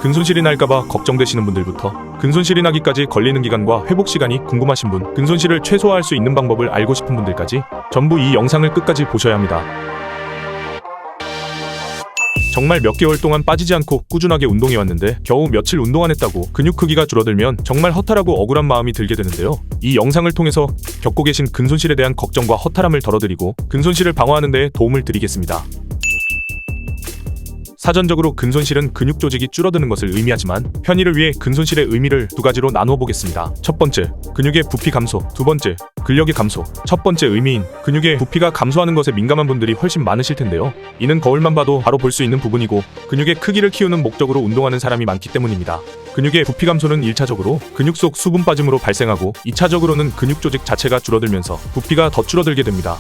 근손실이 날까봐 걱정되시는 분들부터 근손실이 나기까지 걸리는 기간과 회복 시간이 궁금하신 분, 근손실을 최소화할 수 있는 방법을 알고 싶은 분들까지 전부 이 영상을 끝까지 보셔야 합니다. 정말 몇 개월 동안 빠지지 않고 꾸준하게 운동해왔는데 겨우 며칠 운동 안 했다고 근육 크기가 줄어들면 정말 허탈하고 억울한 마음이 들게 되는데요. 이 영상을 통해서 겪고 계신 근손실에 대한 걱정과 허탈함을 덜어드리고 근손실을 방어하는 데 도움을 드리겠습니다. 사전적으로 근손실은 근육 조직이 줄어드는 것을 의미하지만 편의를 위해 근손실의 의미를 두 가지로 나누어 보겠습니다. 첫 번째, 근육의 부피 감소. 두 번째, 근력의 감소. 첫 번째 의미인 근육의 부피가 감소하는 것에 민감한 분들이 훨씬 많으실 텐데요. 이는 거울만 봐도 바로 볼 수 있는 부분이고 근육의 크기를 키우는 목적으로 운동하는 사람이 많기 때문입니다. 근육의 부피 감소는 1차적으로 근육 속 수분 빠짐으로 발생하고 2차적으로는 근육 조직 자체가 줄어들면서 부피가 더 줄어들게 됩니다.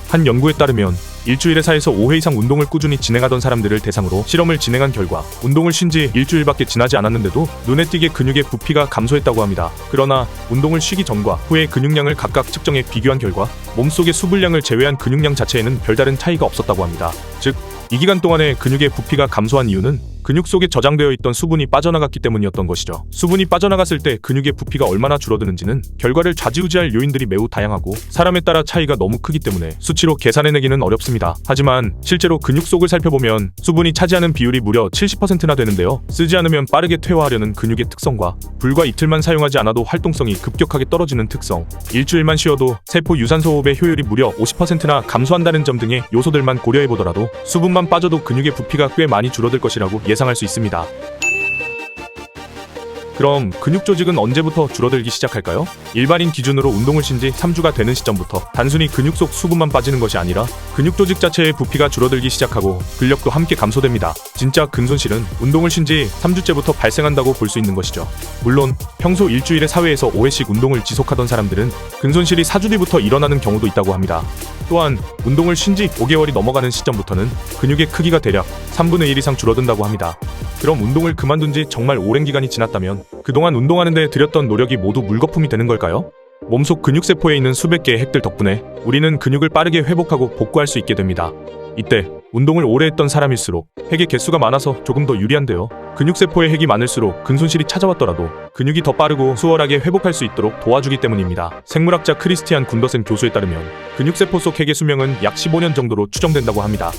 한 연구에 따르면 일주일에 4에서 5회 이상 운동을 꾸준히 진행하던 사람들을 대상으로 실험을 진행한 결과 운동을 쉰 지 일주일밖에 지나지 않았는데도 눈에 띄게 근육의 부피가 감소했다고 합니다. 그러나 운동을 쉬기 전과 후의 근육량을 각각 측정해 비교한 결과 몸속의 수분량을 제외한 근육량 자체에는 별다른 차이가 없었다고 합니다. 즉, 이 기간 동안에 근육의 부피가 감소한 이유는 근육 속에 저장되어 있던 수분이 빠져나갔기 때문이었던 것이죠. 수분이 빠져나갔을 때 근육의 부피가 얼마나 줄어드는지는 결과를 좌지우지할 요인들이 매우 다양하고 사람에 따라 차이가 너무 크기 때문에 수치로 계산해내기는 어렵습니다. 하지만 실제로 근육 속을 살펴보면 수분이 차지하는 비율이 무려 70%나 되는데요. 쓰지 않으면 빠르게 퇴화하려는 근육의 특성과 불과 이틀만 사용하지 않아도 활동성이 급격하게 떨어지는 특성, 일주일만 쉬어도 세포 유산소 호흡의 효율이 무려 50%나 감소한다는 점 등의 요소들만 고려해보더라도 수분만 빠져도 근육의 부피가 꽤 많이 줄어들 것이라고 예상할 수 있습니다. 그럼 근육 조직은 언제부터 줄어들기 시작할까요? 일반인 기준으로 운동을 쉰 지 3주가 되는 시점부터 단순히 근육 속 수분만 빠지는 것이 아니라 근육 조직 자체의 부피가 줄어들기 시작하고 근력도 함께 감소됩니다. 진짜 근손실은 운동을 쉰 지 3주째부터 발생한다고 볼 수 있는 것이죠. 물론 평소 일주일에 4회에서 5회씩 운동을 지속하던 사람들은 근손실이 4주 뒤부터 일어나는 경우도 있다고 합니다. 또한 운동을 쉰 지 5개월이 넘어가는 시점부터는 근육의 크기가 대략 3분의 1 이상 줄어든다고 합니다. 그럼 운동을 그만둔 지 정말 오랜 기간이 지났다면 그동안 운동하는 데 들였던 노력이 모두 물거품이 되는 걸까요? 몸속 근육세포에 있는 수백 개의 핵들 덕분에 우리는 근육을 빠르게 회복하고 복구할 수 있게 됩니다. 이때 운동을 오래 했던 사람일수록 핵의 개수가 많아서 조금 더 유리한데요. 근육세포의 핵이 많을수록 근손실이 찾아왔더라도 근육이 더 빠르고 수월하게 회복할 수 있도록 도와주기 때문입니다. 생물학자 크리스티안 군더센 교수에 따르면 근육세포 속 핵의 수명은 약 15년 정도로 추정된다고 합니다.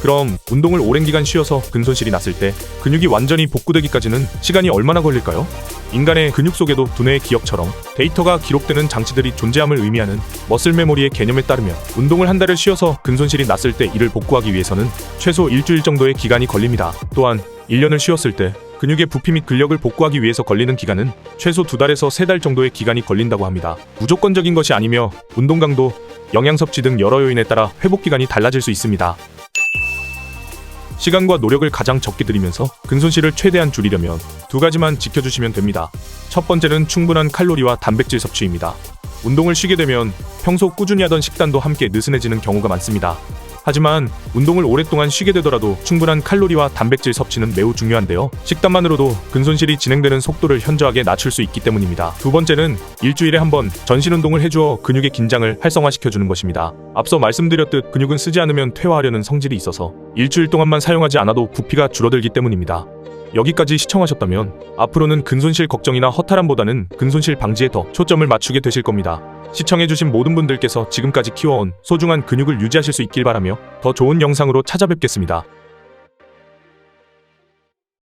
그럼 운동을 오랜 기간 쉬어서 근손실이 났을 때 근육이 완전히 복구되기까지는 시간이 얼마나 걸릴까요? 인간의 근육 속에도 두뇌의 기억처럼 데이터가 기록되는 장치들이 존재함을 의미하는 머슬 메모리의 개념에 따르면 운동을 한 달을 쉬어서 근손실이 났을 때 이를 복구하기 위해서는 최소 일주일 정도의 기간이 걸립니다. 또한 1년을 쉬었을 때 근육의 부피 및 근력을 복구하기 위해서 걸리는 기간은 최소 2달에서 3달 정도의 기간이 걸린다고 합니다. 무조건적인 것이 아니며 운동 강도, 영양 섭취 등 여러 요인에 따라 회복 기간이 달라질 수 있습니다. 시간과 노력을 가장 적게 들이면서 근손실을 최대한 줄이려면 두 가지만 지켜주시면 됩니다. 첫 번째는 충분한 칼로리와 단백질 섭취입니다. 운동을 쉬게 되면 평소 꾸준히 하던 식단도 함께 느슨해지는 경우가 많습니다. 하지만 운동을 오랫동안 쉬게 되더라도 충분한 칼로리와 단백질 섭취는 매우 중요한데요. 식단만으로도 근손실이 진행되는 속도를 현저하게 낮출 수 있기 때문입니다. 두 번째는 일주일에 한 번 전신 운동을 해주어 근육의 긴장을 활성화시켜주는 것입니다. 앞서 말씀드렸듯 근육은 쓰지 않으면 퇴화하려는 성질이 있어서 일주일 동안만 사용하지 않아도 부피가 줄어들기 때문입니다. 여기까지 시청하셨다면 앞으로는 근손실 걱정이나 허탈함보다는 근손실 방지에 더 초점을 맞추게 되실 겁니다. 시청해주신 모든 분들께서 지금까지 키워온 소중한 근육을 유지하실 수 있길 바라며 더 좋은 영상으로 찾아뵙겠습니다.